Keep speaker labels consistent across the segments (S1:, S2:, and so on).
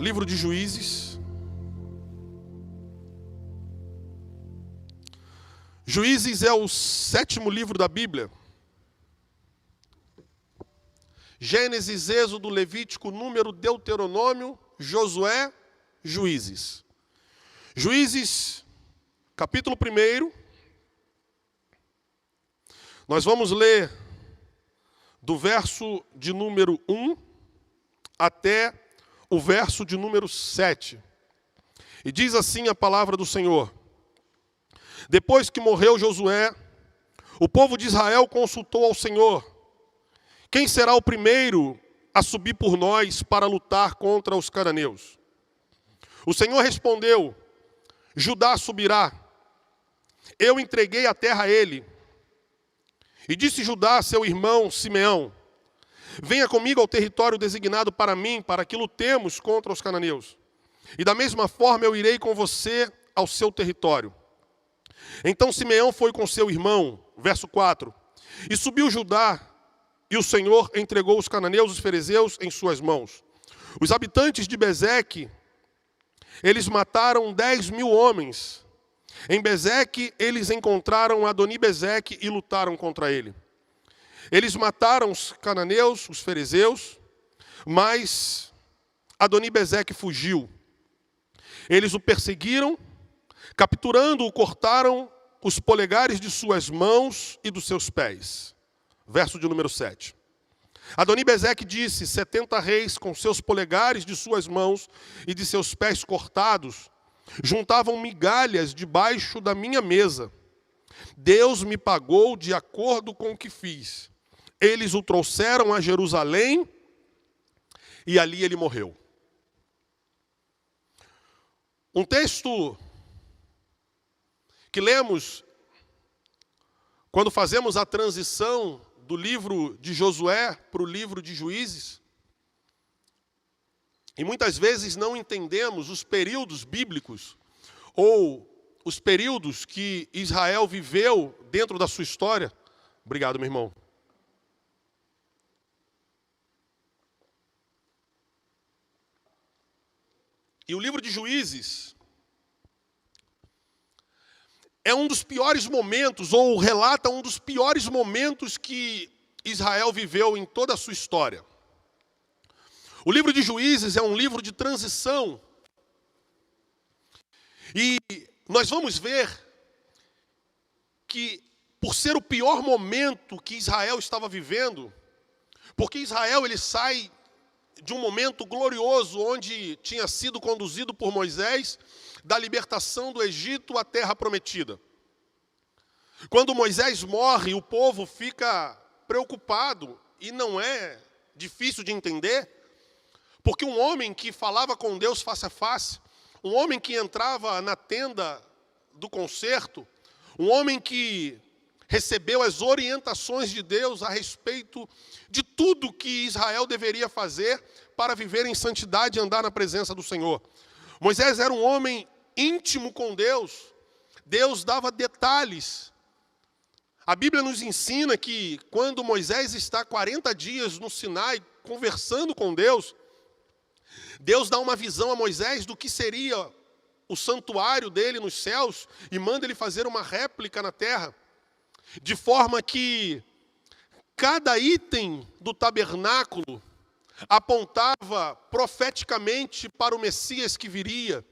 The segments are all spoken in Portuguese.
S1: livro de Juízes. Juízes é o 7º livro da Bíblia. Gênesis, Êxodo, Levítico, Número, Deuteronômio, Josué, Juízes. Juízes, capítulo 1. Nós vamos ler do verso de número 1 até o verso de número 7. E diz assim a palavra do Senhor. Depois que morreu Josué, o povo de Israel consultou ao Senhor: quem será o primeiro a subir por nós para lutar contra os cananeus? O Senhor respondeu: Judá subirá. Eu entreguei a terra a ele. E disse Judá a seu irmão Simeão: venha comigo ao território designado para mim, para que lutemos contra os cananeus. E da mesma forma eu irei com você ao seu território. Então Simeão foi com seu irmão, verso 4, e subiu Judá, e o Senhor entregou os cananeus e os ferezeus em suas mãos. Os habitantes de Bezeque, eles mataram 10.000 homens. Em Bezeque, eles encontraram Adoni-Bezeque e lutaram contra ele. Eles mataram os cananeus, os ferezeus, mas Adoni-Bezeque fugiu. Eles o perseguiram, capturando-o, cortaram os polegares de suas mãos e dos seus pés. Verso de número 7. Adoni-Bezeque disse: 70 reis com seus polegares de suas mãos e de seus pés cortados juntavam migalhas debaixo da minha mesa. Deus me pagou de acordo com o que fiz. Eles o trouxeram a Jerusalém e ali ele morreu. Um texto que lemos quando fazemos a transição do livro de Josué para o livro de Juízes. E muitas vezes não entendemos os períodos bíblicos ou os períodos que Israel viveu dentro da sua história. Obrigado, meu irmão. E o livro de Juízes é um dos piores momentos, ou relata um dos piores momentos que Israel viveu em toda a sua história. O livro de Juízes é um livro de transição. E nós vamos ver que, por ser o pior momento que Israel estava vivendo, porque Israel ele sai de um momento glorioso, onde tinha sido conduzido por Moisés, da libertação do Egito à terra prometida. Quando Moisés morre, o povo fica preocupado, e não é difícil de entender, porque um homem que falava com Deus face a face, um homem que entrava na tenda do concerto, um homem que recebeu as orientações de Deus a respeito de tudo que Israel deveria fazer para viver em santidade e andar na presença do Senhor. Moisés era um homem íntimo com Deus. Deus dava detalhes. A Bíblia nos ensina que quando Moisés está 40 dias no Sinai conversando com Deus, Deus dá uma visão a Moisés do que seria o santuário dele nos céus e manda ele fazer uma réplica na terra, de forma que cada item do tabernáculo apontava profeticamente para o Messias que viria.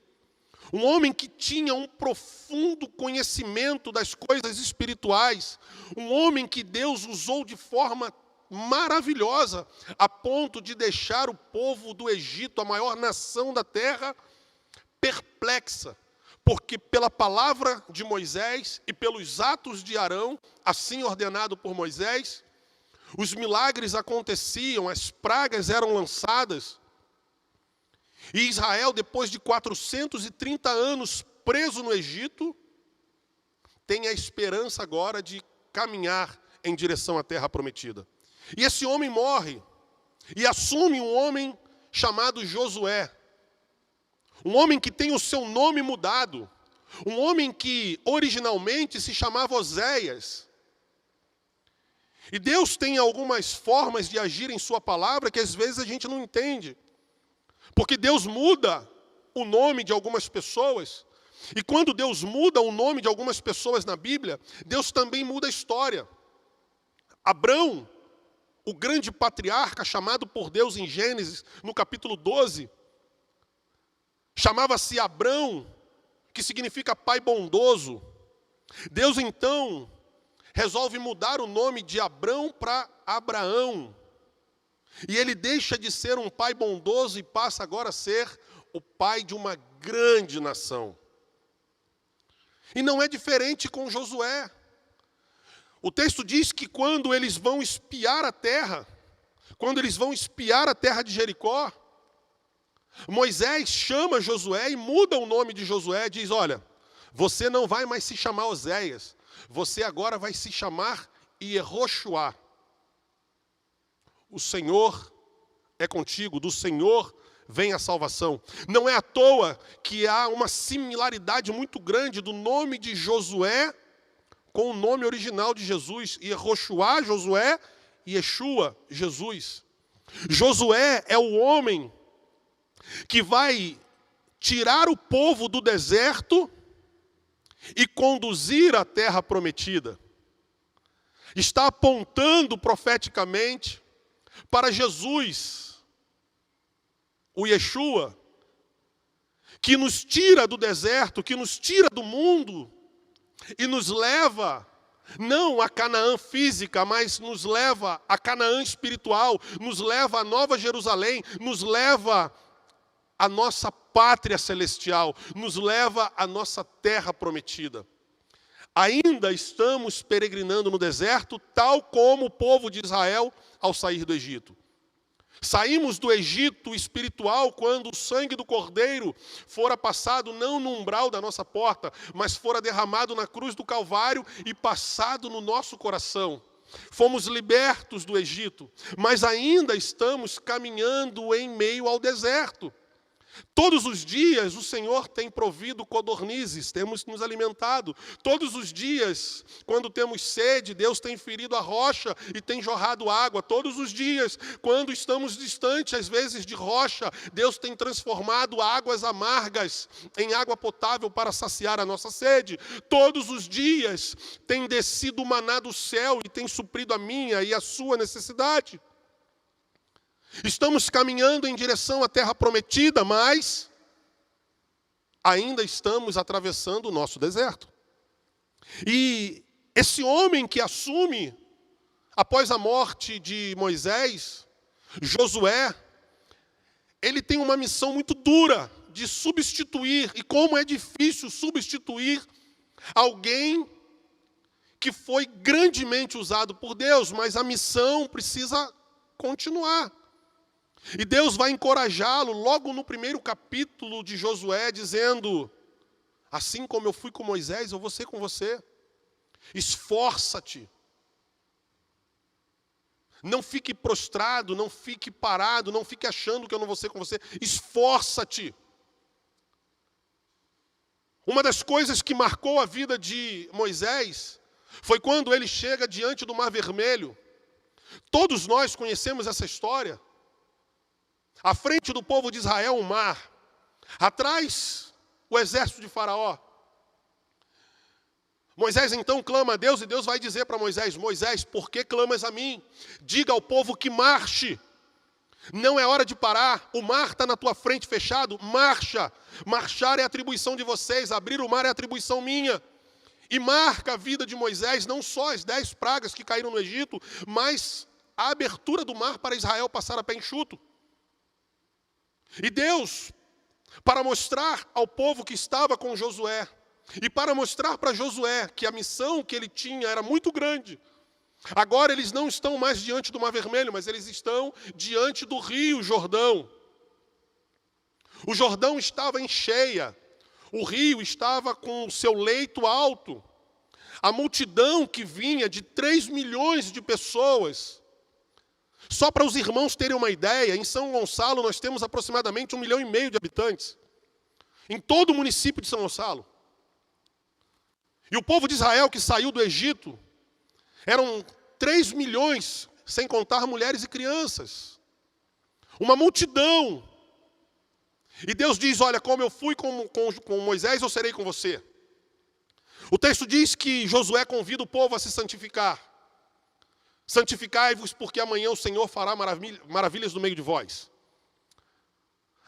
S1: Um homem que tinha um profundo conhecimento das coisas espirituais. Um homem que Deus usou de forma maravilhosa, a ponto de deixar o povo do Egito, a maior nação da terra, perplexa. Porque pela palavra de Moisés e pelos atos de Arão, assim ordenado por Moisés, os milagres aconteciam, as pragas eram lançadas. E Israel, depois de 430 anos preso no Egito, tem a esperança agora de caminhar em direção à terra prometida. E esse homem morre e assume um homem chamado Josué. Um homem que tem o seu nome mudado. Um homem que originalmente se chamava Oséias. E Deus tem algumas formas de agir em sua palavra que às vezes a gente não entende. Porque Deus muda o nome de algumas pessoas. E quando Deus muda o nome de algumas pessoas na Bíblia, Deus também muda a história. Abrão, o grande patriarca chamado por Deus em Gênesis, no capítulo 12, chamava-se Abrão, que significa pai bondoso. Deus então resolve mudar o nome de Abrão para Abraão. E ele deixa de ser um pai bondoso e passa agora a ser o pai de uma grande nação. E não é diferente com Josué. O texto diz que quando eles vão espiar a terra, de Jericó, Moisés chama Josué e muda o nome de Josué, diz, olha, você não vai mais se chamar Oséias, você agora vai se chamar Iehoxuá. O Senhor é contigo, do Senhor vem a salvação. Não é à toa que há uma similaridade muito grande do nome de Josué com o nome original de Jesus. Iehoxuá, Josué, e Yeshua, Jesus. Josué é o homem que vai tirar o povo do deserto e conduzir à terra prometida. Está apontando profeticamente para Jesus, o Yeshua, que nos tira do deserto, que nos tira do mundo e nos leva, não a Canaã física, mas nos leva a Canaã espiritual, nos leva a Nova Jerusalém, nos leva a nossa pátria celestial, nos leva à nossa terra prometida. Ainda estamos peregrinando no deserto, tal como o povo de Israel ao sair do Egito. Saímos do Egito espiritual quando o sangue do Cordeiro fora passado não no umbral da nossa porta, mas fora derramado na cruz do Calvário e passado no nosso coração. Fomos libertos do Egito, mas ainda estamos caminhando em meio ao deserto. Todos os dias o Senhor tem provido codornizes, temos nos alimentado. Todos os dias, quando temos sede, Deus tem ferido a rocha e tem jorrado água. Todos os dias, quando estamos distantes, às vezes, de rocha, Deus tem transformado águas amargas em água potável para saciar a nossa sede. Todos os dias tem descido o maná do céu e tem suprido a minha e a sua necessidade. Estamos caminhando em direção à terra prometida, mas ainda estamos atravessando o nosso deserto. E esse homem que assume, após a morte de Moisés, Josué, ele tem uma missão muito dura de substituir, e como é difícil substituir alguém que foi grandemente usado por Deus, mas a missão precisa continuar. E Deus vai encorajá-lo logo no primeiro capítulo de Josué, dizendo, assim como eu fui com Moisés, eu vou ser com você. Esforça-te. Não fique prostrado, não fique parado, não fique achando que eu não vou ser com você. Esforça-te. Uma das coisas que marcou a vida de Moisés foi quando ele chega diante do Mar Vermelho. Todos nós conhecemos essa história. À frente do povo de Israel, o mar. Atrás, o exército de Faraó. Moisés então clama a Deus e Deus vai dizer para Moisés, Moisés, por que clamas a mim? Diga ao povo que marche. Não é hora de parar. O mar está na tua frente fechado. Marcha. Marchar é atribuição de vocês. Abrir o mar é atribuição minha. E marca a vida de Moisés, não só as 10 pragas que caíram no Egito, mas a abertura do mar para Israel passar a pé enxuto. E Deus, para mostrar ao povo que estava com Josué, e para mostrar para Josué que a missão que ele tinha era muito grande, agora eles não estão mais diante do Mar Vermelho, mas eles estão diante do rio Jordão. O Jordão estava em cheia, o rio estava com o seu leito alto, a multidão que vinha de 3 milhões de pessoas. Só para os irmãos terem uma ideia, em São Gonçalo nós temos aproximadamente 1,5 milhão de habitantes. Em todo o município de São Gonçalo. E o povo de Israel que saiu do Egito, eram 3 milhões, sem contar mulheres e crianças. Uma multidão E Deus diz, olha, como eu fui com Moisés, eu serei com você. O texto diz que Josué convida o povo a se santificar. Santificai-vos, porque amanhã o Senhor fará maravilhas no meio de vós.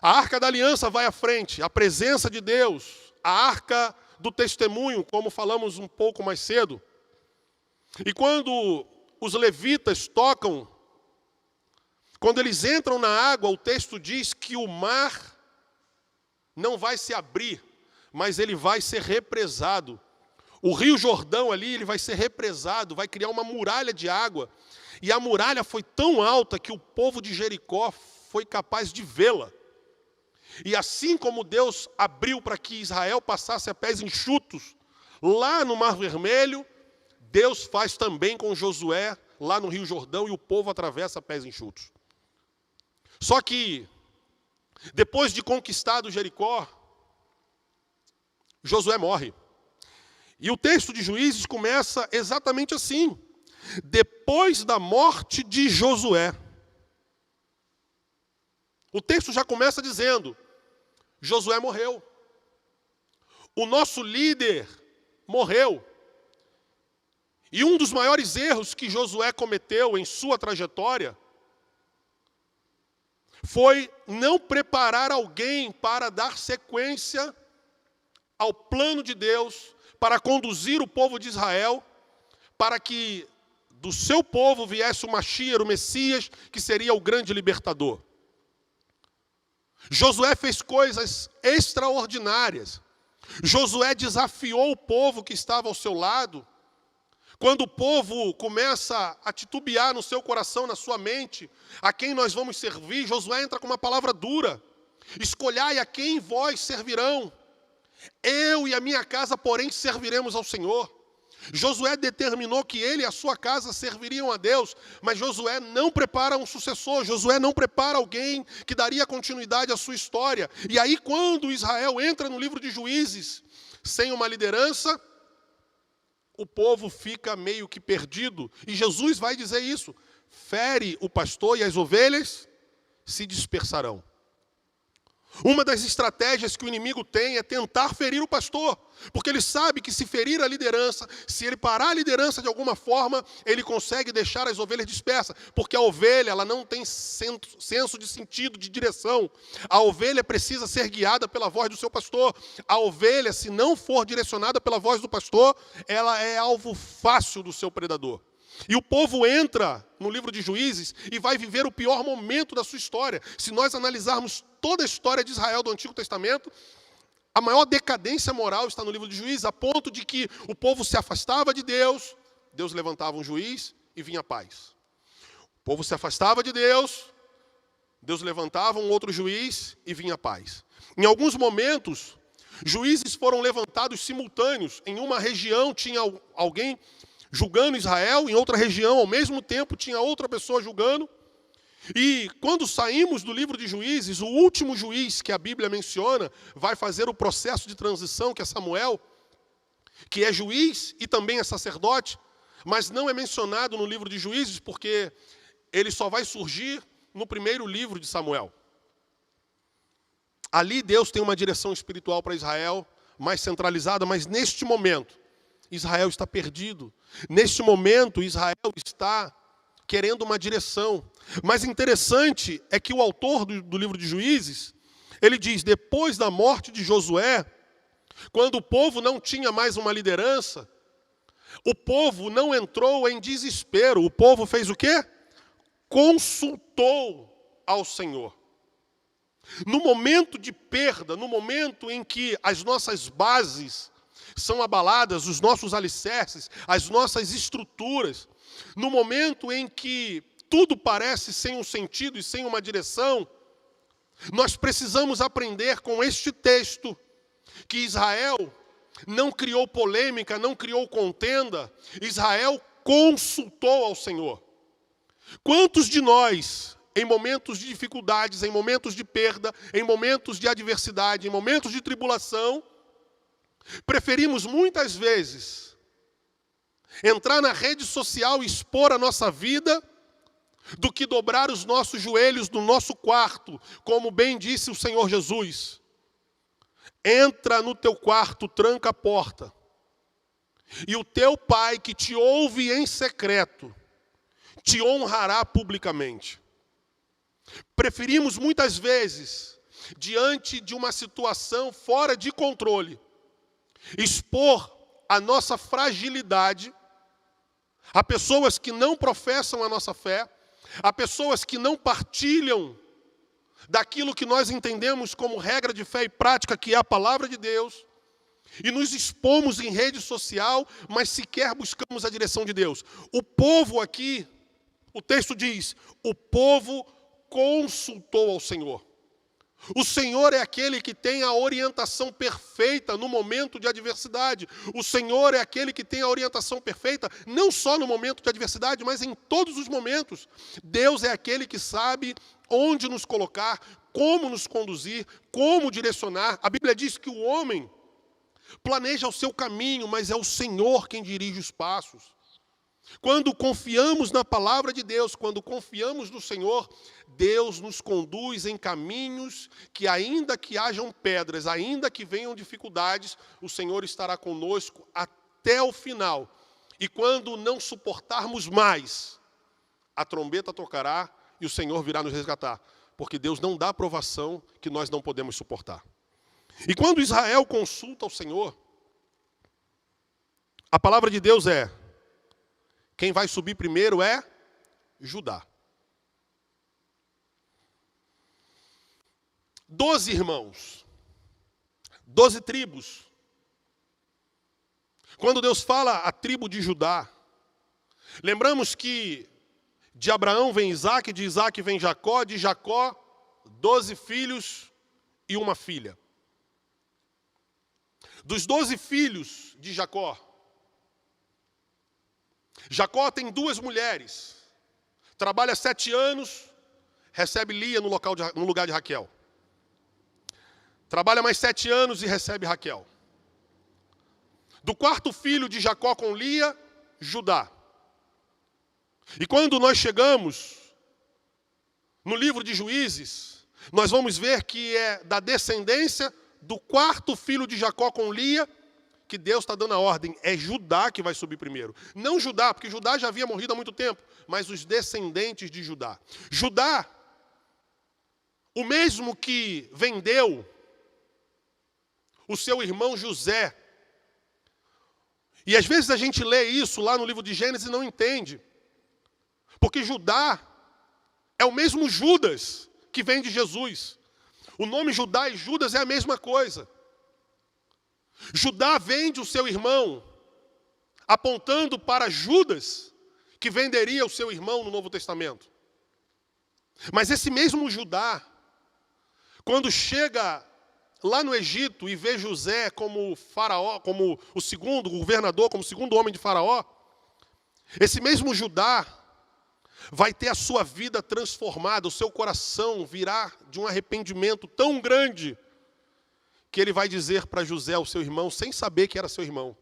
S1: A arca da aliança vai à frente, a presença de Deus, a arca do testemunho, como falamos um pouco mais cedo. E quando os levitas tocam, quando eles entram na água, o texto diz que o mar não vai se abrir, mas ele vai ser represado. O rio Jordão ali, ele vai ser represado, vai criar uma muralha de água. E a muralha foi tão alta que o povo de Jericó foi capaz de vê-la. E assim como Deus abriu para que Israel passasse a pés enxutos lá no Mar Vermelho, Deus faz também com Josué lá no rio Jordão e o povo atravessa a pés enxutos. Só que, depois de conquistado Jericó, Josué morre. E o texto de Juízes começa exatamente assim. Depois da morte de Josué. O texto já começa dizendo, Josué morreu. O nosso líder morreu. E um dos maiores erros que Josué cometeu em sua trajetória foi não preparar alguém para dar sequência ao plano de Deus, para conduzir o povo de Israel, para que do seu povo viesse o Mashiach, o Messias, que seria o grande libertador. Josué fez coisas extraordinárias. Josué desafiou o povo que estava ao seu lado. Quando o povo começa a titubear no seu coração, na sua mente, a quem nós vamos servir, Josué entra com uma palavra dura. Escolhai a quem vós servirão. Eu e a minha casa, porém, serviremos ao Senhor. Josué determinou que ele e a sua casa serviriam a Deus, mas Josué não prepara um sucessor, Josué não prepara alguém que daria continuidade à sua história. E aí, quando Israel entra no livro de Juízes, sem uma liderança, o povo fica meio que perdido. E Jesus vai dizer isso, fere o pastor e as ovelhas se dispersarão. Uma das estratégias que o inimigo tem é tentar ferir o pastor, porque ele sabe que se ferir a liderança, se ele parar a liderança de alguma forma, ele consegue deixar as ovelhas dispersas, porque a ovelha ela não tem senso de sentido, de direção. A ovelha precisa ser guiada pela voz do seu pastor. A ovelha, se não for direcionada pela voz do pastor, ela é alvo fácil do seu predador. E o povo entra no livro de Juízes e vai viver o pior momento da sua história. Se nós analisarmos toda a história de Israel do Antigo Testamento, a maior decadência moral está no livro de Juízes, a ponto de que o povo se afastava de Deus, Deus levantava um juiz e vinha a paz. O povo se afastava de Deus, Deus levantava um outro juiz e vinha a paz. Em alguns momentos, juízes foram levantados simultâneos. Em uma região tinha alguém julgando Israel, em outra região, ao mesmo tempo, tinha outra pessoa julgando. E quando saímos do livro de Juízes, o último juiz que a Bíblia menciona vai fazer o processo de transição, que é Samuel, que é juiz e também é sacerdote, mas não é mencionado no livro de Juízes, porque ele só vai surgir no primeiro livro de Samuel. Ali Deus tem uma direção espiritual para Israel, mais centralizada, mas neste momento, Israel está perdido. Neste momento, Israel está querendo uma direção. Mas interessante é que o autor do livro de Juízes, ele diz, depois da morte de Josué, quando o povo não tinha mais uma liderança, o povo não entrou em desespero. O povo fez o quê? Consultou ao Senhor. No momento de perda, no momento em que as nossas bases são abaladas, os nossos alicerces, as nossas estruturas, no momento em que tudo parece sem um sentido e sem uma direção, nós precisamos aprender com este texto que Israel não criou polêmica, não criou contenda, Israel consultou ao Senhor. Quantos de nós, em momentos de dificuldades, em momentos de perda, em momentos de adversidade, em momentos de tribulação, preferimos muitas vezes entrar na rede social e expor a nossa vida do que dobrar os nossos joelhos no nosso quarto, como bem disse o Senhor Jesus. Entra no teu quarto, tranca a porta, e o teu pai que te ouve em secreto, te honrará publicamente. Preferimos muitas vezes, diante de uma situação fora de controle, expor a nossa fragilidade a pessoas que não professam a nossa fé, a pessoas que não partilham daquilo que nós entendemos como regra de fé e prática, que é a palavra de Deus, e nos expomos em rede social, mas sequer buscamos a direção de Deus. O povo aqui, o texto diz, o povo consultou ao Senhor. O Senhor é aquele que tem a orientação perfeita no momento de adversidade. O Senhor é aquele que tem a orientação perfeita, não só no momento de adversidade, mas em todos os momentos. Deus é aquele que sabe onde nos colocar, como nos conduzir, como direcionar. A Bíblia diz que o homem planeja o seu caminho, mas é o Senhor quem dirige os passos. Quando confiamos na palavra de Deus, quando confiamos no Senhor, Deus nos conduz em caminhos que, ainda que hajam pedras, ainda que venham dificuldades, o Senhor estará conosco até o final. E quando não suportarmos mais, a trombeta tocará e o Senhor virá nos resgatar. Porque Deus não dá provação que nós não podemos suportar. E quando Israel consulta ao Senhor, a palavra de Deus é: quem vai subir primeiro é Judá. 12 irmãos, 12 tribos. Quando Deus fala a tribo de Judá, lembramos que de Abraão vem Isaac, de Isaac vem Jacó, de Jacó 12 filhos e uma filha. Dos 12 filhos de Jacó, Jacó tem 2 mulheres, trabalha 7 anos, recebe Lia no lugar de Raquel. Trabalha mais 7 anos e recebe Raquel. Do 4º filho de Jacó com Lia, Judá. E quando nós chegamos no livro de Juízes, nós vamos ver que é da descendência do 4º filho de Jacó com Lia, que Deus está dando a ordem, é Judá que vai subir primeiro. Não Judá, porque Judá já havia morrido há muito tempo, mas os descendentes de Judá. Judá, o mesmo que vendeu o seu irmão José. E às vezes a gente lê isso lá no livro de Gênesis e não entende. Porque Judá é o mesmo Judas que vem de Jesus. O nome Judá e Judas é a mesma coisa. Judá vende o seu irmão, apontando para Judas, que venderia o seu irmão no Novo Testamento. Mas esse mesmo Judá, quando chega lá no Egito e vê José como faraó, como o segundo governador, como o segundo homem de Faraó, esse mesmo Judá vai ter a sua vida transformada, o seu coração virá de um arrependimento tão grande, que ele vai dizer para José, o seu irmão, sem saber que era seu irmão: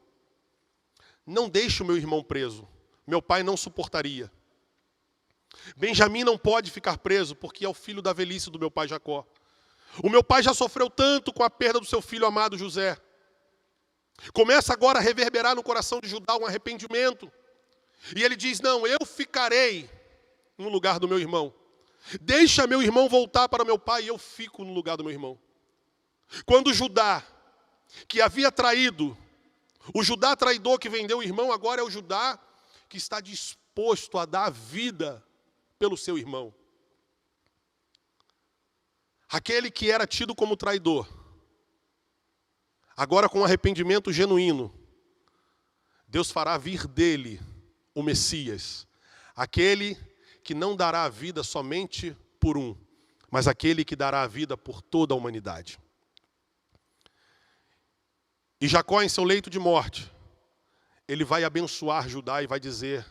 S1: não deixe o meu irmão preso, meu pai não suportaria. Benjamim não pode ficar preso, porque é o filho da velhice do meu pai Jacó. O meu pai já sofreu tanto com a perda do seu filho amado José. Começa agora a reverberar no coração de Judá um arrependimento. E ele diz: não, eu ficarei no lugar do meu irmão. Deixa meu irmão voltar para meu pai e eu fico no lugar do meu irmão. Quando Judá, que havia traído, o Judá traidor que vendeu o irmão, agora é o Judá que está disposto a dar a vida pelo seu irmão. Aquele que era tido como traidor, agora com arrependimento genuíno, Deus fará vir dele o Messias, aquele que não dará a vida somente por um, mas aquele que dará a vida por toda a humanidade. E Jacó, em seu leito de morte, ele vai abençoar Judá e vai dizer: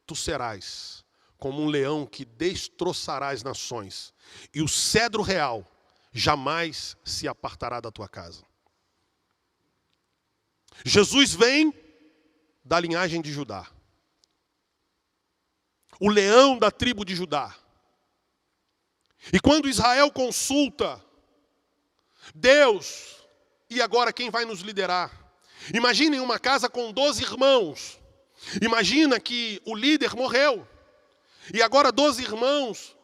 S1: tu serás como um leão que destroçará as nações, e o cedro real jamais se apartará da tua casa. Jesus vem da linhagem de Judá. o leão da tribo de Judá. E quando Israel consulta Deus, e agora quem vai nos liderar? Imaginem uma casa com 12 irmãos. Imagina que o líder morreu. E agora 12 irmãos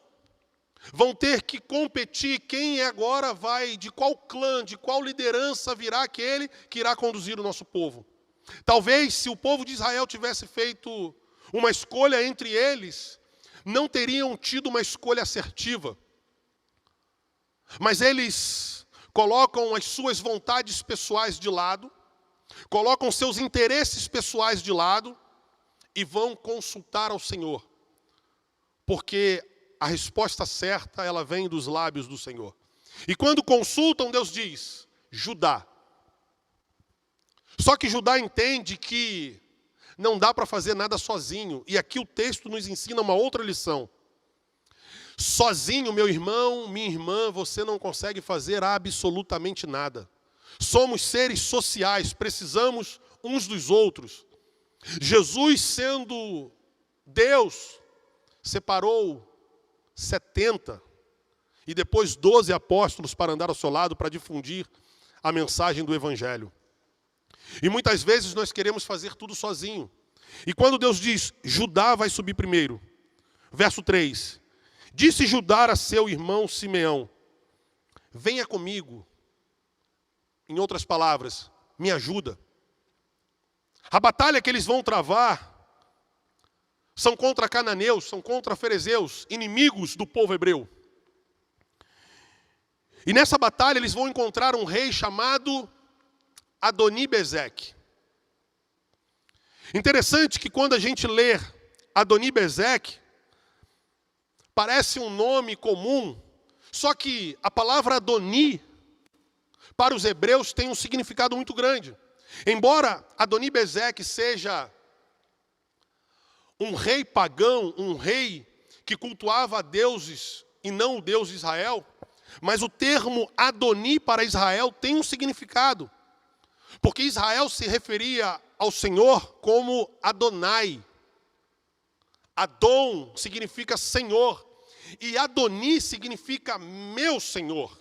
S1: vão ter que competir quem agora vai, de qual clã, de qual liderança virá aquele que irá conduzir o nosso povo. Talvez se o povo de Israel tivesse feito uma escolha entre eles, não teriam tido uma escolha assertiva. Mas eles colocam as suas vontades pessoais de lado, colocam seus interesses pessoais de lado e vão consultar ao Senhor. Porque a resposta certa, ela vem dos lábios do Senhor. E quando consultam, Deus diz, Judá. Só que Judá entende que não dá para fazer nada sozinho. E aqui o texto nos ensina uma outra lição. Sozinho, meu irmão, minha irmã, você não consegue fazer absolutamente nada. Somos seres sociais, precisamos uns dos outros. Jesus, sendo Deus, separou 70 e depois 12 apóstolos para andar ao seu lado, para difundir a mensagem do Evangelho. E muitas vezes nós queremos fazer tudo sozinho. E quando Deus diz, Judá vai subir primeiro. Verso 3. Disse Judá a seu irmão Simeão, venha comigo. Em outras palavras, me ajuda. A batalha que eles vão travar são contra cananeus, são contra ferezeus, inimigos do povo hebreu. E nessa batalha eles vão encontrar um rei chamado Adoni-Bezeque. Interessante que quando a gente lê Adoni-Bezeque, parece um nome comum, só que a palavra Adoni, para os hebreus, tem um significado muito grande. Embora Adoni-Bezeque seja um rei pagão, um rei que cultuava a deuses e não o Deus de Israel, mas o termo Adoni para Israel tem um significado. Porque Israel se referia ao Senhor como Adonai. Adon significa Senhor. E Adoni significa meu Senhor.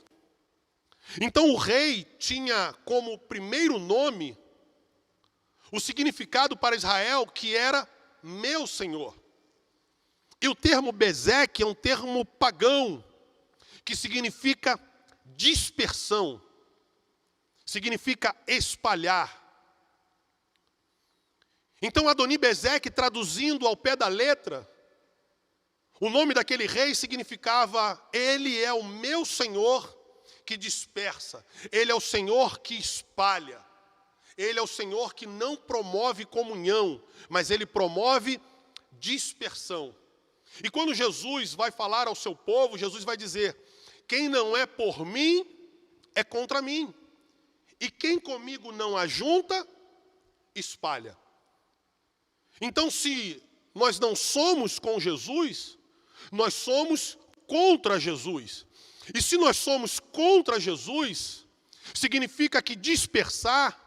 S1: Então o rei tinha como primeiro nome o significado para Israel que era meu Senhor. E o termo Bezeque é um termo pagão que significa dispersão. Significa espalhar. Então Adoni-Bezeque, traduzindo ao pé da letra, o nome daquele rei significava, ele é o meu Senhor que dispersa. Ele é o Senhor que espalha. Ele é o Senhor que não promove comunhão, mas ele promove dispersão. E quando Jesus vai falar ao seu povo, Jesus vai dizer, quem não é por mim, é contra mim. E quem comigo não ajunta, espalha. Então, se nós não somos com Jesus, nós somos contra Jesus. E se nós somos contra Jesus, significa que dispersar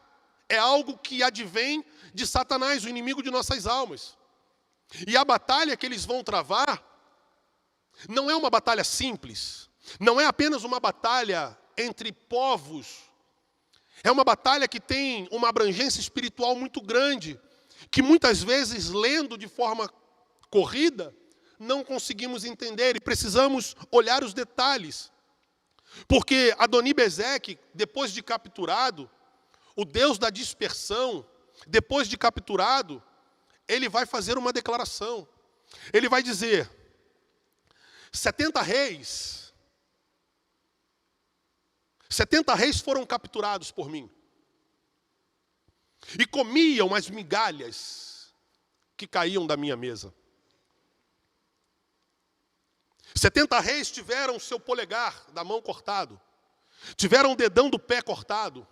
S1: é algo que advém de Satanás, o inimigo de nossas almas. E a batalha que eles vão travar não é uma batalha simples. Não é apenas uma batalha entre povos. É uma batalha que tem uma abrangência espiritual muito grande, que muitas vezes, lendo de forma corrida, não conseguimos entender e precisamos olhar os detalhes. Porque Adoni-Bezeque, depois de capturado, o Deus da dispersão, depois de capturado, ele vai fazer uma declaração. Ele vai dizer, 70 reis foram capturados por mim. E comiam as migalhas que caíam da minha mesa. 70 reis tiveram seu polegar da mão cortado. Tiveram o dedão do pé cortado.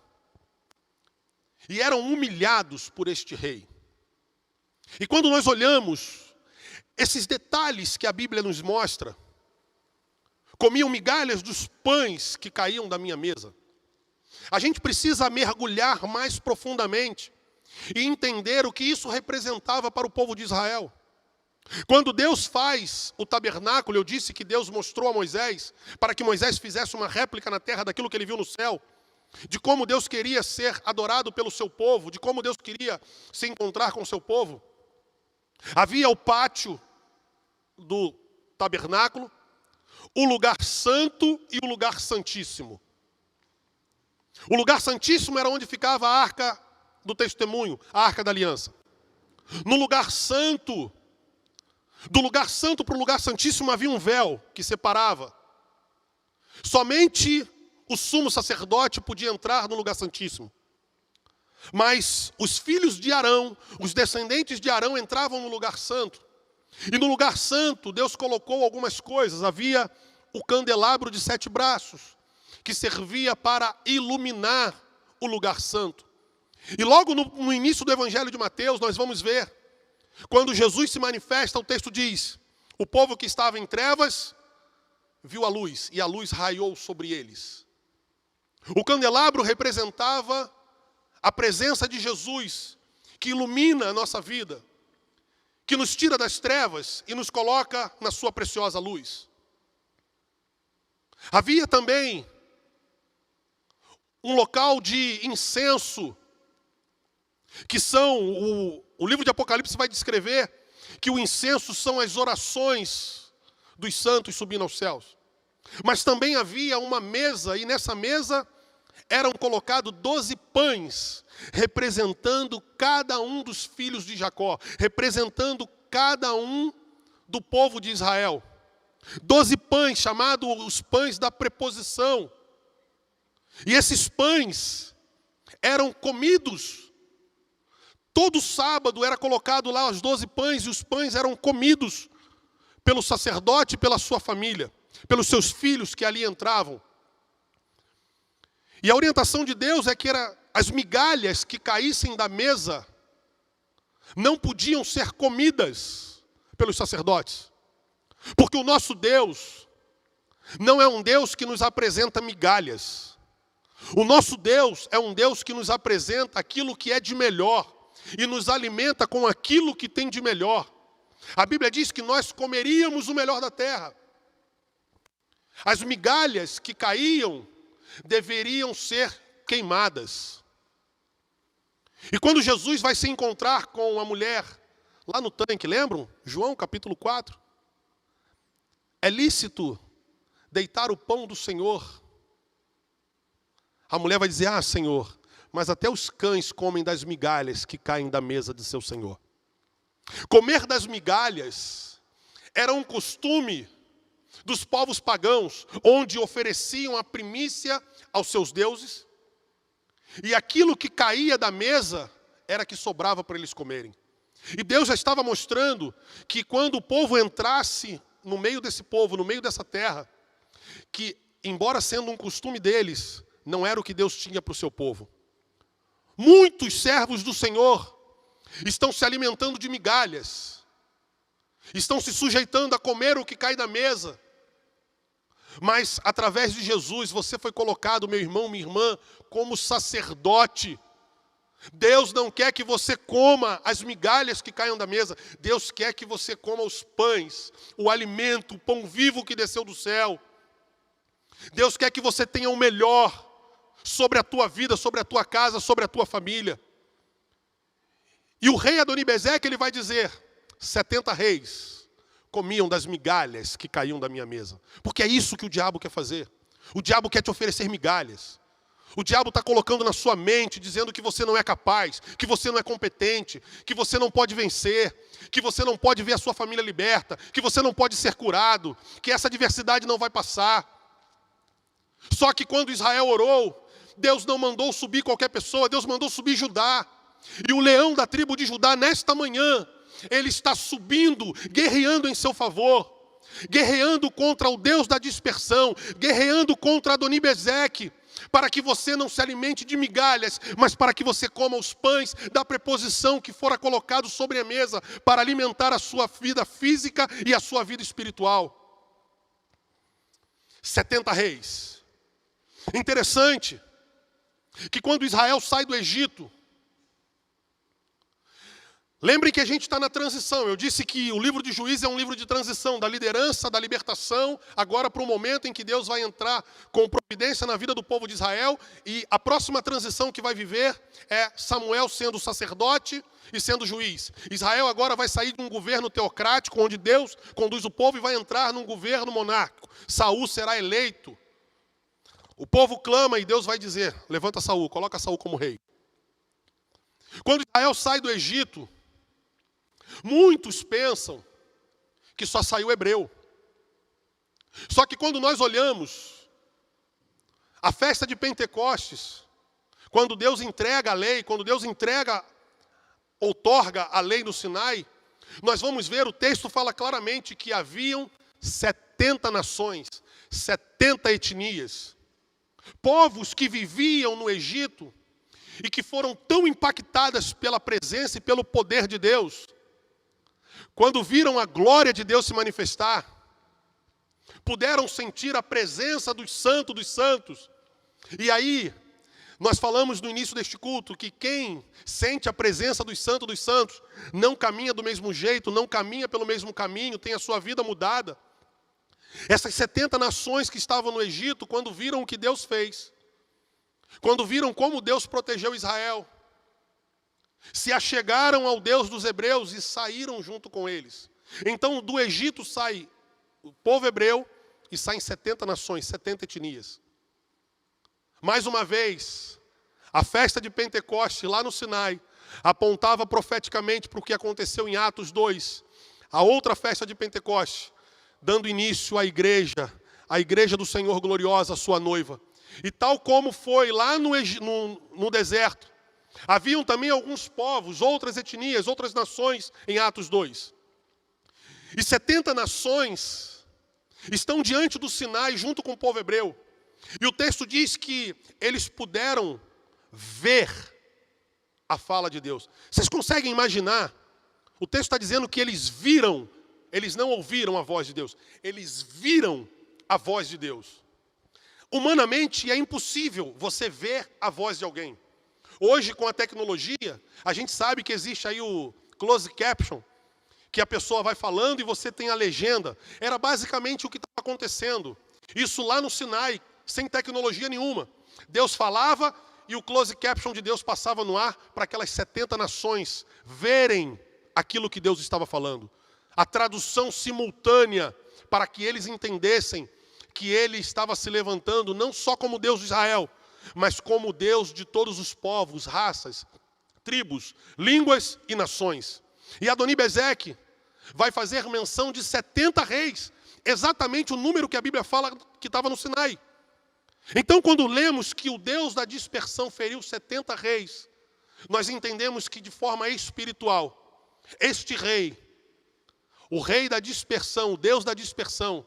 S1: E eram humilhados por este rei. E quando nós olhamos esses detalhes que a Bíblia nos mostra, comiam migalhas dos pães que caíam da minha mesa. A gente precisa mergulhar mais profundamente e entender o que isso representava para o povo de Israel. Quando Deus faz o tabernáculo, eu disse que Deus mostrou a Moisés, para que Moisés fizesse uma réplica na terra daquilo que ele viu no céu, de como Deus queria ser adorado pelo seu povo, de como Deus queria se encontrar com o seu povo. Havia o pátio do tabernáculo, o lugar santo e o lugar santíssimo. O lugar santíssimo era onde ficava a arca do testemunho, a arca da aliança. No lugar santo, do lugar santo para o lugar santíssimo havia um véu que separava. Somente o sumo sacerdote podia entrar no lugar santíssimo. Mas os filhos de Arão, os descendentes de Arão entravam no lugar santo. E no lugar santo Deus colocou algumas coisas. Havia o candelabro de 7 braços, que servia para iluminar o lugar santo. E logo no início do Evangelho de Mateus nós vamos ver, quando Jesus se manifesta, o texto diz: o povo que estava em trevas viu a luz, e a luz raiou sobre eles. O candelabro representava a presença de Jesus, que ilumina a nossa vida, que nos tira das trevas e nos coloca na sua preciosa luz. Havia também um local de incenso, que são, o livro de Apocalipse vai descrever que o incenso são as orações dos santos subindo aos céus. Mas também havia uma mesa, e nessa mesa eram colocados 12 pães, representando cada um dos filhos de Jacó, representando cada um do povo de Israel. 12 pães, chamados os pães da preposição. E esses pães eram comidos. Todo sábado era colocado lá os 12 pães, e os pães eram comidos pelo sacerdote e pela sua família, pelos seus filhos que ali entravam. E a orientação de Deus é que as migalhas que caíssem da mesa não podiam ser comidas pelos sacerdotes. Porque o nosso Deus não é um Deus que nos apresenta migalhas. O nosso Deus é um Deus que nos apresenta aquilo que é de melhor e nos alimenta com aquilo que tem de melhor. A Bíblia diz que nós comeríamos o melhor da terra. As migalhas que caíam deveriam ser queimadas. E quando Jesus vai se encontrar com a mulher lá no tanque, lembram? João capítulo 4. É lícito deitar o pão do Senhor. A mulher vai dizer: ah, Senhor, mas até os cães comem das migalhas que caem da mesa de seu Senhor. Comer das migalhas era um costume dos povos pagãos, onde ofereciam a primícia aos seus deuses, e aquilo que caía da mesa era que sobrava para eles comerem. E Deus já estava mostrando que quando o povo entrasse no meio desse povo, no meio dessa terra, que, embora sendo um costume deles, não era o que Deus tinha para o seu povo. Muitos servos do Senhor estão se alimentando de migalhas, estão se sujeitando a comer o que cai da mesa. Mas através de Jesus você foi colocado, meu irmão, minha irmã, como sacerdote. Deus não quer que você coma as migalhas que caiam da mesa. Deus quer que você coma os pães, o alimento, o pão vivo que desceu do céu. Deus quer que você tenha o melhor sobre a tua vida, sobre a tua casa, sobre a tua família. E o rei Adonibezeque, ele vai dizer: 70 reis comiam das migalhas que caíam da minha mesa. Porque é isso que o diabo quer fazer. O diabo quer te oferecer migalhas. O diabo está colocando na sua mente, dizendo que você não é capaz, que você não é competente, que você não pode vencer, que você não pode ver a sua família liberta, que você não pode ser curado, que essa adversidade não vai passar. Só que quando Israel orou, Deus não mandou subir qualquer pessoa, Deus mandou subir Judá. E o leão da tribo de Judá, nesta manhã, ele está subindo, guerreando em seu favor, guerreando contra o Deus da dispersão, guerreando contra Adonibezeque, para que você não se alimente de migalhas, mas para que você coma os pães da preposição que fora colocado sobre a mesa, para alimentar a sua vida física e a sua vida espiritual. 70 reis. Interessante que quando Israel sai do Egito, Lembrem que a gente está na transição. Eu disse que o livro de Juízes é um livro de transição, da liderança, da libertação, agora para o momento em que Deus vai entrar com providência na vida do povo de Israel. E a próxima transição que vai viver é Samuel sendo sacerdote e sendo juiz. Israel agora vai sair de um governo teocrático, onde Deus conduz o povo, e vai entrar num governo monárquico. Saul será eleito. O povo clama e Deus vai dizer: levanta Saul, coloca Saul como rei. Quando Israel sai do Egito, muitos pensam que só saiu hebreu. Só que quando nós olhamos a festa de Pentecostes, quando Deus entrega a lei, quando Deus outorga a lei no Sinai, nós vamos ver, o texto fala claramente que haviam 70 nações, 70 etnias, povos que viviam no Egito e que foram tão impactadas pela presença e pelo poder de Deus, quando viram a glória de Deus se manifestar, puderam sentir a presença dos santos. E aí, nós falamos no início deste culto que quem sente a presença dos santos não caminha do mesmo jeito, não caminha pelo mesmo caminho, tem a sua vida mudada. Essas 70 nações que estavam no Egito, quando viram o que Deus fez, quando viram como Deus protegeu Israel, se achegaram ao Deus dos hebreus e saíram junto com eles. Então do Egito sai o povo hebreu e saem 70 nações, 70 etnias. Mais uma vez, a festa de Pentecoste lá no Sinai apontava profeticamente para o que aconteceu em Atos 2, a outra festa de Pentecoste, dando início à igreja do Senhor gloriosa, a sua noiva. E tal como foi lá no deserto, haviam também alguns povos, outras etnias, outras nações em Atos 2. E 70 nações estão diante do Sinai junto com o povo hebreu. E o texto diz que eles puderam ver a fala de Deus. Vocês conseguem imaginar? O texto está dizendo que eles viram, eles não ouviram a voz de Deus, eles viram a voz de Deus. Humanamente é impossível você ver a voz de alguém. Hoje, com a tecnologia, a gente sabe que existe aí o closed caption, que a pessoa vai falando e você tem a legenda. Era basicamente o que estava acontecendo. Isso lá no Sinai, sem tecnologia nenhuma. Deus falava e o closed caption de Deus passava no ar para aquelas 70 nações verem aquilo que Deus estava falando. A tradução simultânea para que eles entendessem que ele estava se levantando não só como Deus de Israel, mas como Deus de todos os povos, raças, tribos, línguas e nações. E Adoni-Bezeque vai fazer menção de 70 reis, exatamente o número que a Bíblia fala que estava no Sinai. Então, quando lemos que o Deus da dispersão feriu 70 reis, nós entendemos que de forma espiritual, este rei, o rei da dispersão, o Deus da dispersão,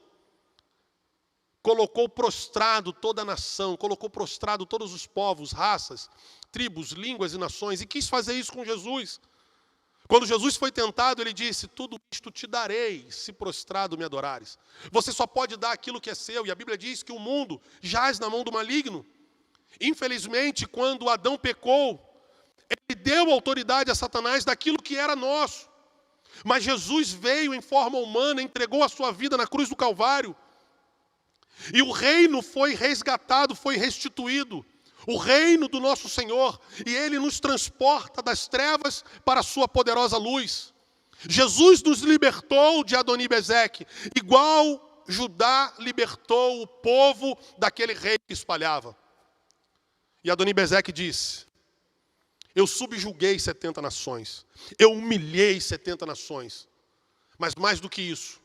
S1: colocou prostrado toda a nação, colocou prostrado todos os povos, raças, tribos, línguas e nações, e quis fazer isso com Jesus. Quando Jesus foi tentado, ele disse: tudo isto te darei, se prostrado me adorares. Você só pode dar aquilo que é seu, e a Bíblia diz que o mundo jaz na mão do maligno. Infelizmente, quando Adão pecou, ele deu autoridade a Satanás daquilo que era nosso. Mas Jesus veio em forma humana, entregou a sua vida na cruz do Calvário, e o reino foi resgatado, foi restituído. O reino do nosso Senhor. E Ele nos transporta das trevas para a sua poderosa luz. Jesus nos libertou de Adoni-Bezeque, igual Judá libertou o povo daquele rei que espalhava. E Adoni-Bezeque disse: eu subjuguei 70 nações. Eu humilhei 70 nações. Mas mais do que isso,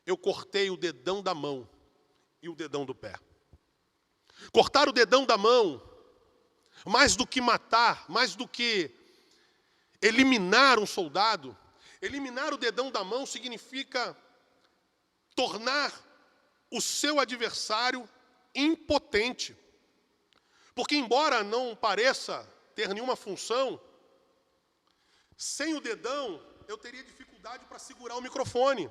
S1: eu cortei o dedão da mão e o dedão do pé. Cortar o dedão da mão, mais do que matar, mais do que eliminar um soldado, eliminar o dedão da mão significa tornar o seu adversário impotente. Porque embora não pareça ter nenhuma função, sem o dedão eu teria dificuldade para segurar o microfone.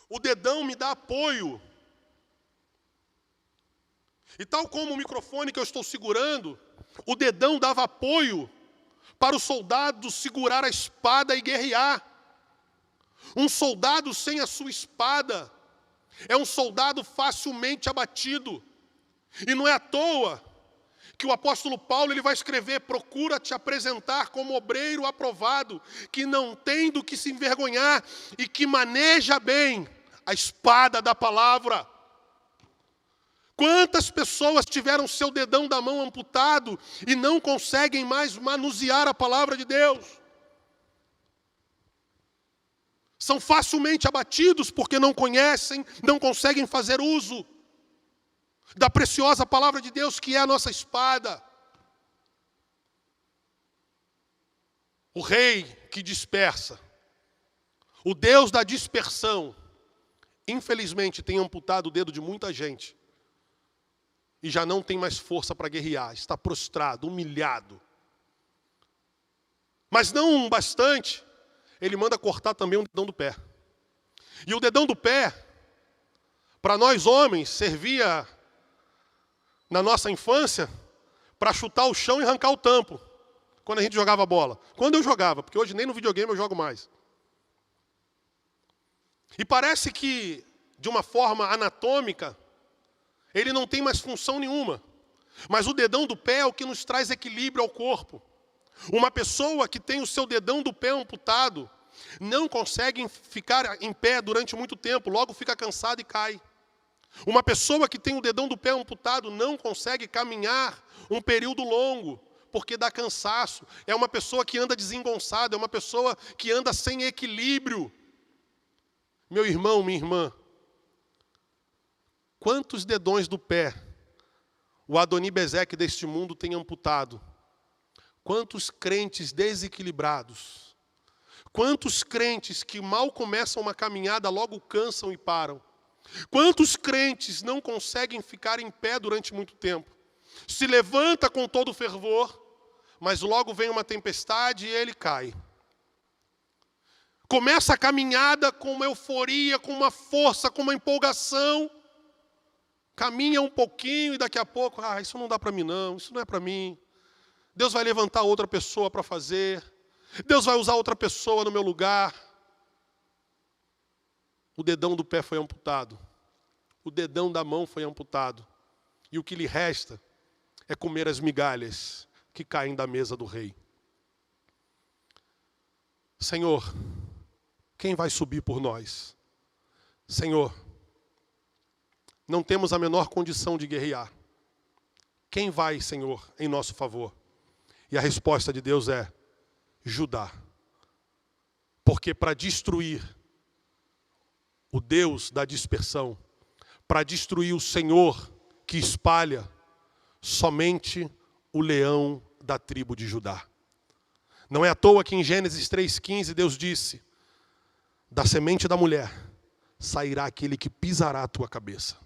S1: O dedão me dá apoio. E tal como o microfone que eu estou segurando, o dedão dava apoio para o soldado segurar a espada e guerrear. Um soldado sem a sua espada é um soldado facilmente abatido. E não é à toa que o apóstolo Paulo ele vai escrever: procura te apresentar como obreiro aprovado, que não tem do que se envergonhar e que maneja bem a espada da palavra. Quantas pessoas tiveram seu dedão da mão amputado e não conseguem mais manusear a palavra de Deus? São facilmente abatidos porque não conhecem, não conseguem fazer uso da preciosa palavra de Deus, que é a nossa espada. O rei que dispersa, o Deus da dispersão, infelizmente tem amputado o dedo de muita gente e já não tem mais força para guerrear, está prostrado, humilhado. Mas não bastante, ele manda cortar também o dedão do pé. E o dedão do pé, para nós homens, servia na nossa infância para chutar o chão e arrancar o tampo, quando a gente jogava bola. Quando eu jogava, porque hoje nem no videogame eu jogo mais. E parece que, de uma forma anatômica, ele não tem mais função nenhuma. Mas o dedão do pé é o que nos traz equilíbrio ao corpo. Uma pessoa que tem o seu dedão do pé amputado não consegue ficar em pé durante muito tempo, logo fica cansado e cai. Uma pessoa que tem o dedão do pé amputado não consegue caminhar um período longo, porque dá cansaço. É uma pessoa que anda desengonçada, é uma pessoa que anda sem equilíbrio. Meu irmão, minha irmã, quantos dedões do pé o Adoni-Bezeque deste mundo tem amputado? Quantos crentes desequilibrados? Quantos crentes que mal começam uma caminhada, logo cansam e param? Quantos crentes não conseguem ficar em pé durante muito tempo? Se levanta com todo fervor, mas logo vem uma tempestade e ele cai. Começa a caminhada com uma euforia, com uma força, com uma empolgação. Caminha um pouquinho e daqui a pouco, isso não dá para mim não, isso não é para mim. Deus vai levantar outra pessoa para fazer. Deus vai usar outra pessoa no meu lugar. O dedão do pé foi amputado. O dedão da mão foi amputado. E o que lhe resta é comer as migalhas que caem da mesa do rei. Senhor, quem vai subir por nós? Senhor, não temos a menor condição de guerrear. Quem vai, Senhor, em nosso favor? E a resposta de Deus é Judá. Porque para destruir o Deus da dispersão, para destruir o Senhor que espalha, somente o leão da tribo de Judá. Não é à toa que em Gênesis 3,15 Deus disse: da semente da mulher sairá aquele que pisará a tua cabeça.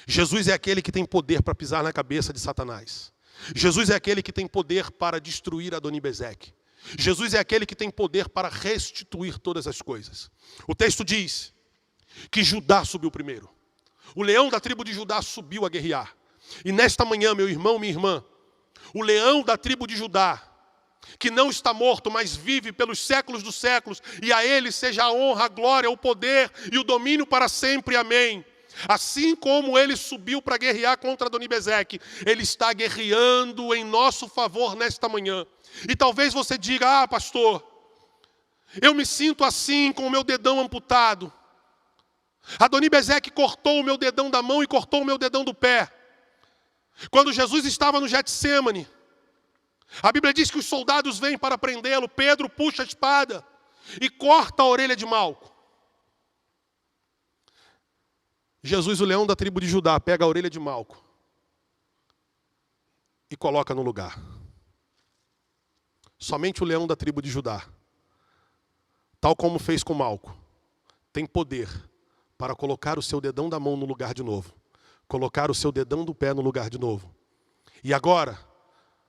S1: Jesus é aquele que tem poder para pisar na cabeça de Satanás. Jesus é aquele que tem poder para destruir Adoni-Bezeque. Jesus é aquele que tem poder para restituir todas as coisas. O texto diz que Judá subiu primeiro. O leão da tribo de Judá subiu a guerrear. E nesta manhã, meu irmão, minha irmã, o leão da tribo de Judá, que não está morto, mas vive pelos séculos dos séculos, e a ele seja a honra, a glória, o poder e o domínio para sempre. Amém. Assim como ele subiu para guerrear contra Adoni-Bezeque, ele está guerreando em nosso favor nesta manhã. E talvez você diga: pastor, eu me sinto assim com o meu dedão amputado. Adoni-Bezeque cortou o meu dedão da mão e cortou o meu dedão do pé. Quando Jesus estava no Getsêmani, a Bíblia diz que os soldados vêm para prendê-lo. Pedro puxa a espada e corta a orelha de Malco. Jesus, o leão da tribo de Judá, pega a orelha de Malco e coloca no lugar. Somente o leão da tribo de Judá, tal como fez com Malco, tem poder para colocar o seu dedão da mão no lugar de novo, colocar o seu dedão do pé no lugar de novo. E agora,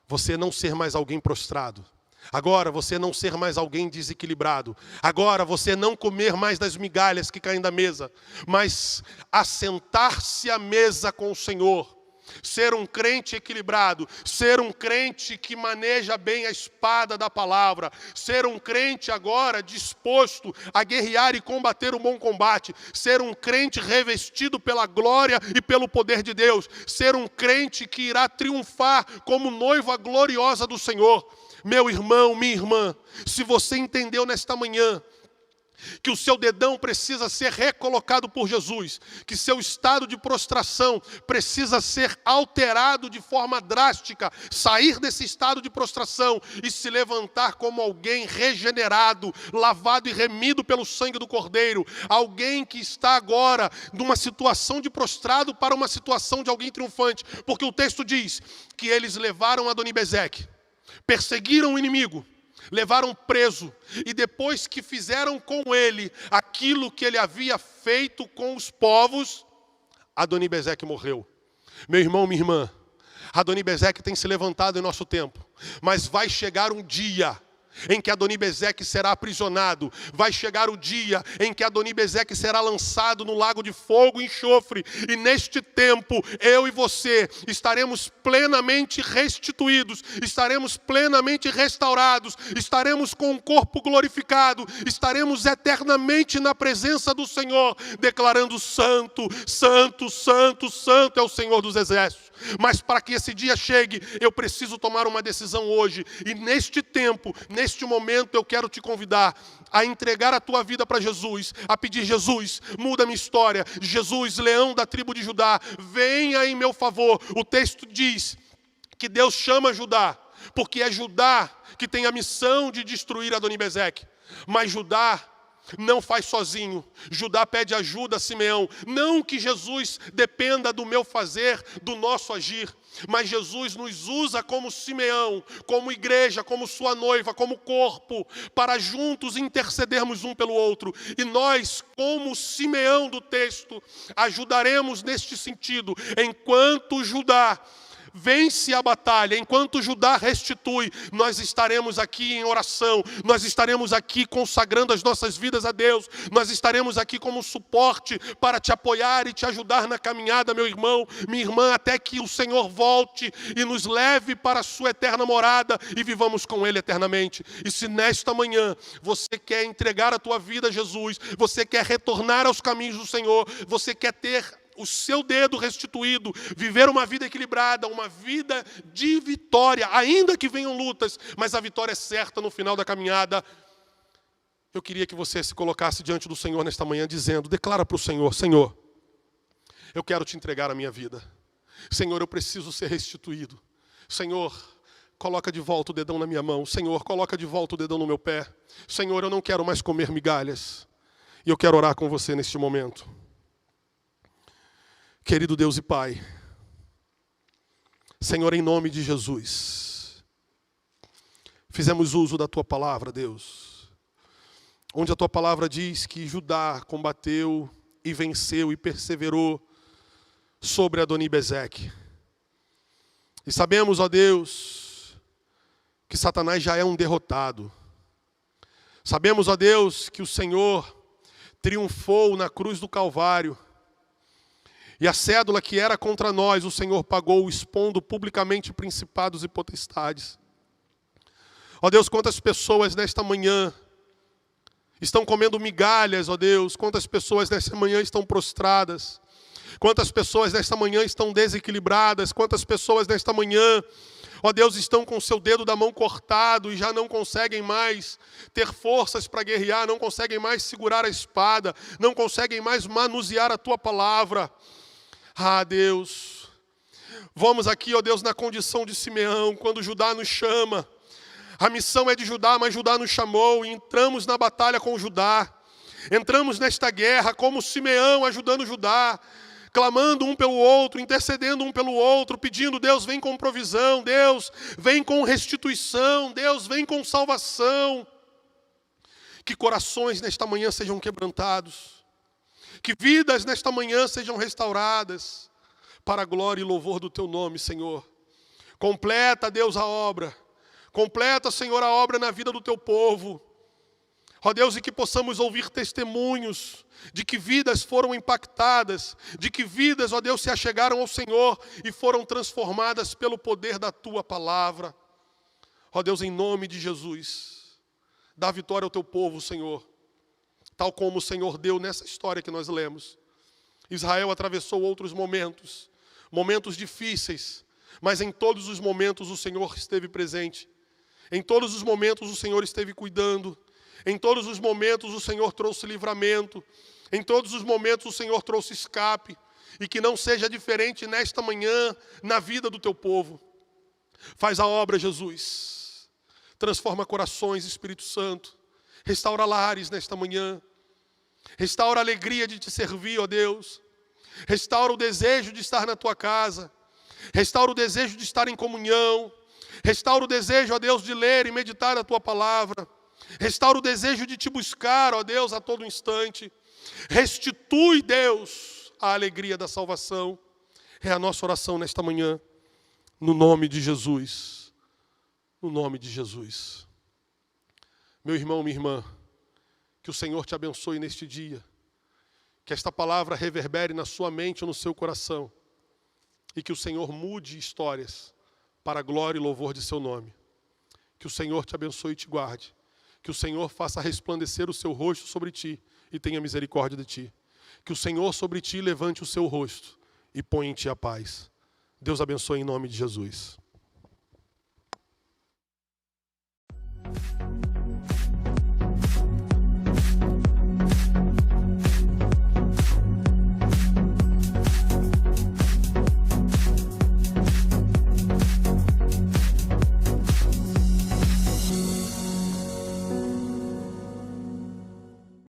S1: você não ser mais alguém prostrado. Agora você não ser mais alguém desequilibrado. Agora você não comer mais das migalhas que caem da mesa, mas assentar-se à mesa com o Senhor. ser um crente equilibrado, ser um crente que maneja bem a espada da palavra, ser um crente agora disposto a guerrear e combater o bom combate, ser um crente revestido pela glória e pelo poder de Deus, ser um crente que irá triunfar como noiva gloriosa do Senhor. Meu irmão, minha irmã, se você entendeu nesta manhã que o seu dedão precisa ser recolocado por Jesus, que seu estado de prostração precisa ser alterado de forma drástica, sair desse estado de prostração e se levantar como alguém regenerado, lavado e remido pelo sangue do Cordeiro, alguém que está agora numa situação de prostrado para uma situação de alguém triunfante, porque o texto diz que eles levaram Adoni-Bezeque, perseguiram o inimigo, levaram preso, e depois que fizeram com ele aquilo que ele havia feito com os povos, Adoni-Bezeque morreu. Meu irmão, minha irmã, Adoni-Bezeque tem se levantado em nosso tempo, mas vai chegar um dia em que Adoni-Bezeque será aprisionado, vai chegar o dia em que Adoni-Bezeque será lançado no lago de fogo e enxofre, e neste tempo, eu e você estaremos plenamente restituídos, estaremos plenamente restaurados, estaremos com o corpo glorificado, estaremos eternamente na presença do Senhor, declarando: santo, santo, santo, santo é o Senhor dos exércitos. Mas para que esse dia chegue, eu preciso tomar uma decisão hoje. E neste tempo, neste momento, eu quero te convidar a entregar a tua vida para Jesus, a pedir: Jesus, muda minha história. Jesus, leão da tribo de Judá, venha em meu favor. O texto diz que Deus chama Judá, porque é Judá que tem a missão de destruir Adoni-Bezeque. Mas Judá não faz sozinho. Judá pede ajuda a Simeão. Não que Jesus dependa do meu fazer, do nosso agir, mas Jesus nos usa como Simeão, como igreja, como sua noiva, como corpo, para juntos intercedermos um pelo outro. E nós, como Simeão do texto, ajudaremos neste sentido, enquanto Judá vence a batalha, enquanto Judá restitui, nós estaremos aqui em oração, nós estaremos aqui consagrando as nossas vidas a Deus, nós estaremos aqui como suporte para te apoiar e te ajudar na caminhada, meu irmão, minha irmã, até que o Senhor volte e nos leve para a sua eterna morada e vivamos com Ele eternamente. E se nesta manhã você quer entregar a tua vida a Jesus, você quer retornar aos caminhos do Senhor, você quer ter o seu dedo restituído, viver uma vida equilibrada, uma vida de vitória, ainda que venham lutas, mas a vitória é certa no final da caminhada. Eu queria que você se colocasse diante do Senhor nesta manhã, dizendo: declara para o Senhor: Senhor, eu quero te entregar a minha vida. Senhor, eu preciso ser restituído. Senhor, coloca de volta o dedão na minha mão. Senhor, coloca de volta o dedão no meu pé. Senhor, eu não quero mais comer migalhas. E eu quero orar com você neste momento. Querido Deus e Pai, Senhor, em nome de Jesus, fizemos uso da Tua palavra, Deus, onde a Tua palavra diz que Judá combateu e venceu e perseverou sobre Adoni-Bezeque. E sabemos, ó Deus, que Satanás já é um derrotado. Sabemos, ó Deus, que o Senhor triunfou na cruz do Calvário. E a cédula que era contra nós, o Senhor pagou, expondo publicamente principados e potestades. Ó Deus, quantas pessoas nesta manhã estão comendo migalhas, ó Deus. Quantas pessoas nesta manhã estão prostradas. Quantas pessoas nesta manhã estão desequilibradas. Quantas pessoas nesta manhã, ó Deus, estão com o seu dedo da mão cortado e já não conseguem mais ter forças para guerrear, não conseguem mais segurar a espada, não conseguem mais manusear a Tua palavra. Ah, Deus, vamos aqui, ó Deus, na condição de Simeão, quando Judá nos chama. A missão é de Judá, mas Judá nos chamou e entramos na batalha com Judá. Entramos nesta guerra como Simeão, ajudando Judá, clamando um pelo outro, intercedendo um pelo outro, pedindo: Deus, vem com provisão, Deus, vem com restituição, Deus, vem com salvação. Que corações nesta manhã sejam quebrantados. Que vidas nesta manhã sejam restauradas para a glória e louvor do Teu nome, Senhor. Completa, Deus, a obra. Completa, Senhor, a obra na vida do Teu povo. Ó Deus, e que possamos ouvir testemunhos de que vidas foram impactadas, de que vidas, ó Deus, se achegaram ao Senhor e foram transformadas pelo poder da Tua palavra. Ó Deus, em nome de Jesus, dá vitória ao Teu povo, Senhor, tal como o Senhor deu nessa história que nós lemos. Israel atravessou outros momentos, momentos difíceis, mas em todos os momentos o Senhor esteve presente. Em todos os momentos o Senhor esteve cuidando. Em todos os momentos o Senhor trouxe livramento. Em todos os momentos o Senhor trouxe escape. E que não seja diferente nesta manhã na vida do teu povo. Faz a obra, Jesus. Transforma corações, Espírito Santo. Restaura lares nesta manhã. Restaura a alegria de te servir, ó Deus. Restaura o desejo de estar na tua casa. Restaura o desejo de estar em comunhão. Restaura o desejo, ó Deus, de ler e meditar a tua palavra. Restaura o desejo de te buscar, ó Deus, a todo instante. Restitui, Deus, a alegria da salvação. É a nossa oração nesta manhã. No nome de Jesus. No nome de Jesus. Meu irmão, minha irmã, que o Senhor te abençoe neste dia. Que esta palavra reverbere na sua mente ou no seu coração. E que o Senhor mude histórias para a glória e louvor de seu nome. Que o Senhor te abençoe e te guarde. Que o Senhor faça resplandecer o seu rosto sobre ti e tenha misericórdia de ti. Que o Senhor sobre ti levante o seu rosto e ponha em ti a paz. Deus abençoe em nome de Jesus.